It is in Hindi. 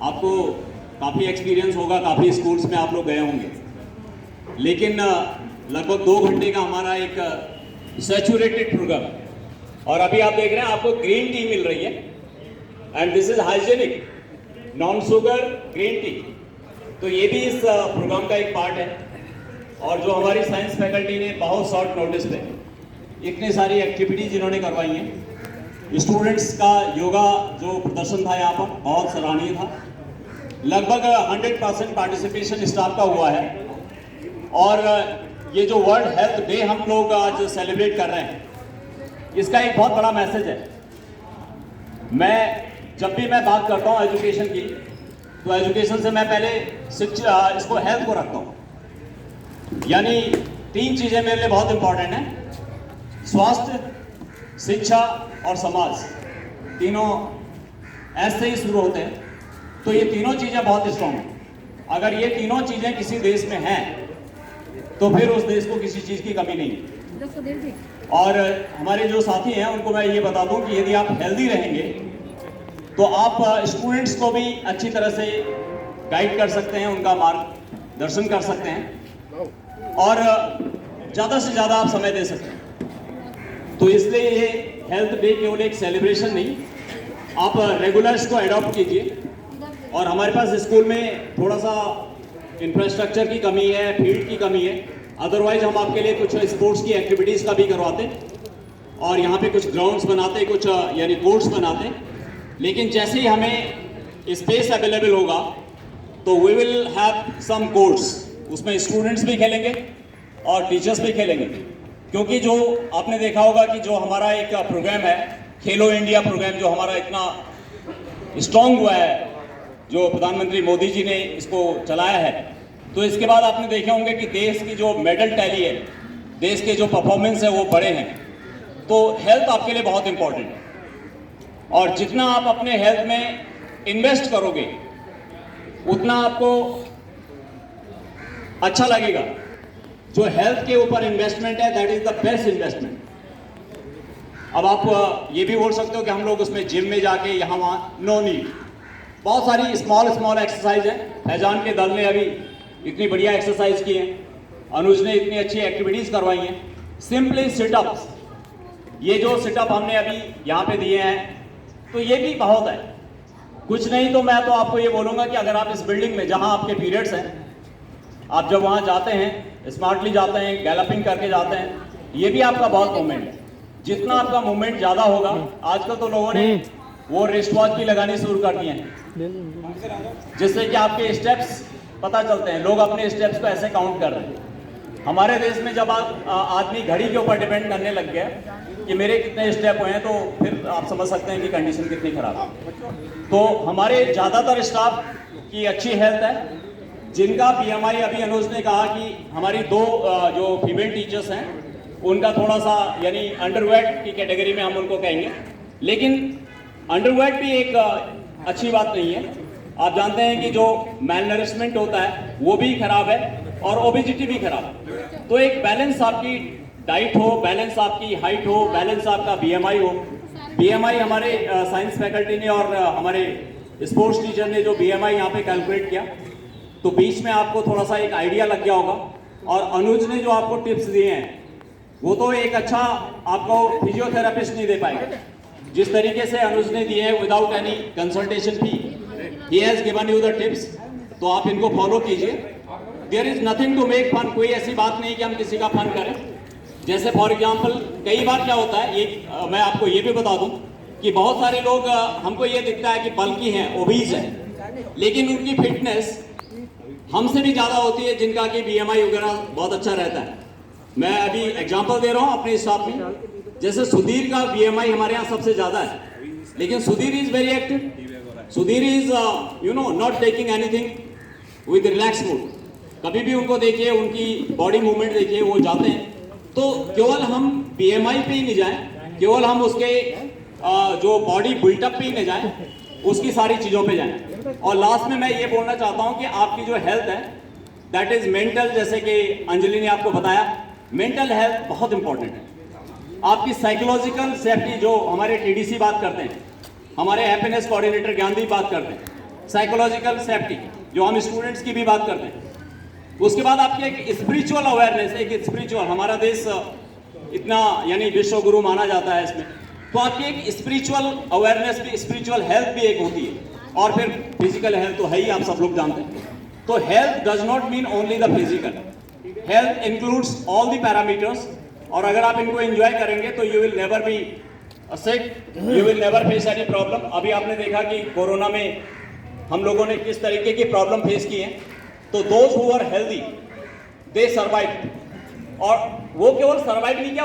आपको काफ़ी एक्सपीरियंस होगा, काफ़ी स्कूल्स में आप लोग गए होंगे, लेकिन लगभग 2 घंटे का हमारा एक सैचुरेटेड प्रोग्राम है। और अभी आप देख रहे हैं आपको ग्रीन टी मिल रही है, and this is hygienic non sugar green tea. तो ये भी इस प्रोग्राम का एक पार्ट है। और जो हमारी साइंस फैकल्टी ने बहुत शॉर्ट नोटिस पे इतनी सारी एक्टिविटीज इन्होंने करवाई हैं। स्टूडेंट्स का योगा जो प्रदर्शन था यहाँ पर बहुत सराहनीय था। लगभग 100% पार्टिसिपेशन स्टाफ का हुआ है। और ये जो वर्ल्ड हेल्थ डे हम लोग आज सेलिब्रेट कर रहे हैं, इसका एक बहुत बड़ा मैसेज है। जब भी मैं बात करता हूँ एजुकेशन की, तो एजुकेशन से मैं पहले इसको हेल्थ को रखता हूँ। यानी 3 चीज़ें मेरे लिए बहुत इंपॉर्टेंट हैं: स्वास्थ्य, शिक्षा और समाज। तीनों ऐसे ही शुरू होते हैं। तो ये तीनों चीज़ें बहुत स्ट्रॉन्ग हैं। अगर ये तीनों चीज़ें किसी देश में हैं तो फिर उस देश को किसी चीज़ की कमी नहीं है। और हमारे जो साथी हैं उनको मैं ये बता दूं कि यदि आप हेल्दी रहेंगे तो आप स्टूडेंट्स को भी अच्छी तरह से गाइड कर सकते हैं, उनका मार्गदर्शन कर सकते हैं और ज़्यादा से ज़्यादा आप समय दे सकते हैं। तो इसलिए ये हेल्थ डे केवल एक सेलिब्रेशन नहीं, आप रेगुलर इसको एडॉप्ट कीजिए। और हमारे पास स्कूल में थोड़ा सा इंफ्रास्ट्रक्चर की कमी है, फील्ड की कमी है, अदरवाइज हम आपके लिए कुछ स्पोर्ट्स की एक्टिविटीज़ का भी करवाते और यहाँ पे कुछ ग्राउंड्स बनाते, कुछ यानी कोर्ट्स बनाते। लेकिन जैसे ही हमें स्पेस अवेलेबल होगा तो we will have some courts, उसमें स्टूडेंट्स भी खेलेंगे और टीचर्स भी खेलेंगे। क्योंकि जो आपने देखा होगा कि जो हमारा एक प्रोग्राम है खेलो इंडिया प्रोग्राम, जो हमारा इतना स्ट्रॉन्ग हुआ है, जो प्रधानमंत्री मोदी जी ने इसको चलाया है, तो इसके बाद आपने देखे होंगे कि देश की जो मेडल टैली है, देश के जो परफॉर्मेंस है वो बड़े हैं। तो हेल्थ आपके लिए बहुत इंपॉर्टेंट है और जितना आप अपने हेल्थ में इन्वेस्ट करोगे उतना आपको अच्छा लगेगा। जो हेल्थ के ऊपर इन्वेस्टमेंट है that is the best investment. अब आप ये भी बोल सकते हो कि हम लोग उसमें जिम में जाके यहाँ वहाँ, नो नीड। बहुत सारी स्मॉल एक्सरसाइज है। फैजान के दल ने अभी इतनी बढ़िया एक्सरसाइज की है, अनुज ने इतनी अच्छी एक्टिविटीज़ करवाई हैं। सिंपली सिटअप्स, ये जो सिटअप हमने अभी यहाँ पे दिए हैं तो ये भी बहुत है। कुछ नहीं तो मैं तो आपको ये बोलूँगा कि अगर आप इस बिल्डिंग में जहाँ आपके पीरियड्स हैं, आप जब वहाँ जाते हैं, स्मार्टली जाते हैं, गैलपिंग करके जाते हैं, ये भी आपका बहुत मूवमेंट है। जितना आपका मूवमेंट ज़्यादा होगा, आजकल तो लोगों ने वो रिस्ट वॉच भी लगानी शुरू कर दिए हैं जिससे कि आपके स्टेप्स पता चलते हैं। लोग अपने स्टेप्स को ऐसे काउंट कर रहे हैं। हमारे देश में जब आदमी घड़ी के ऊपर डिपेंड करने लग गया कि मेरे कितने स्टेप हुए हैं, तो फिर आप समझ सकते हैं कि कंडीशन कितनी खराब है। तो हमारे ज़्यादातर स्टाफ की अच्छी हेल्थ है। जिनका BMI, अभी अनुज ने कहा कि हमारी 2 जो फीमेल टीचर्स हैं उनका थोड़ा सा यानी अंडरवेट की कैटेगरी में हम उनको कहेंगे, लेकिन अंडरवेट भी एक अच्छी बात नहीं है। आप जानते हैं कि जो मैलनरिशमेंट होता है वो भी खराब है और ओबेसिटी भी खराब है। तो एक बैलेंस आपकी डाइट हो, बैलेंस आपकी हाइट हो, बैलेंस आपका BMI हो। BMI हमारे साइंस फैकल्टी ने और हमारे स्पोर्ट्स टीचर ने जो BMI यहाँ पे कैलकुलेट किया, तो बीच में आपको थोड़ा सा एक आइडिया लग गया होगा। और अनुज ने जो आपको टिप्स दिए हैं वो तो एक अच्छा आपको फिजियोथेरेपिस्ट नहीं दे पाएगा। जिस तरीके से अनुज ने दिए हैं without any consultation fee, he has given you the tips, तो आप इनको फॉलो कीजिए। There is nothing to make fun, कोई ऐसी बात नहीं कि हम किसी का फन करें। जैसे फॉर एग्जाम्पल कई बार क्या होता है, मैं आपको ये भी बता दूं कि बहुत सारे लोग हमको ये दिखता है कि बल्कि हैं, ओबीज हैं, लेकिन उनकी फिटनेस हमसे भी ज़्यादा होती है जिनका कि BMI वगैरह बहुत अच्छा रहता है। मैं अभी एग्जांपल दे रहा हूँ अपने स्टाफ में। जैसे सुधीर का BMI हमारे यहाँ सबसे ज़्यादा है, लेकिन Sudhir is very active. Sudhir is not taking anything with relax mood. कभी भी उनको देखिए, उनकी बॉडी मूवमेंट देखिए, वो जाते हैं। तो केवल हम BMI पे ही नहीं जाएं, केवल हम उसके जो बॉडी बिल्टअप पे ही नहीं जाएं, उसकी सारी चीज़ों पे जाएं। और लास्ट में मैं ये बोलना चाहता हूँ कि आपकी जो हेल्थ है दैट इज़ मेंटल, जैसे कि अंजलि ने आपको बताया, मेंटल हेल्थ बहुत इंपॉर्टेंट है। आपकी साइकोलॉजिकल सेफ्टी, जो हमारे TDC बात करते हैं, हमारे हैप्पीनेस कोऑर्डिनेटर ज्ञानदीप बात करते हैं, साइकोलॉजिकल सेफ्टी, जो हम स्टूडेंट्स की भी बात करते हैं। उसके बाद आपकी एक स्पिरिचुअल अवेयरनेस, एक स्पिरिचुअल, हमारा देश इतना यानी विश्व गुरु माना जाता है इसमें, तो आपकी एक स्पिरिचुअल अवेयरनेस भी, स्पिरिचुअल हेल्थ भी एक होती है। और फिर फिजिकल हेल्थ तो है ही, आप सब लोग जानते हैं। तो health does not mean only the physical, health includes all the parameters. और अगर आप इनको एंजॉय करेंगे तो you will never be sick, you will never face any problem. अभी आपने देखा कि कोरोना में हम लोगों ने किस तरीके की प्रॉब्लम फेस की है। तो those who are healthy they survive, और वो केवल सर्वाइव नहीं किया,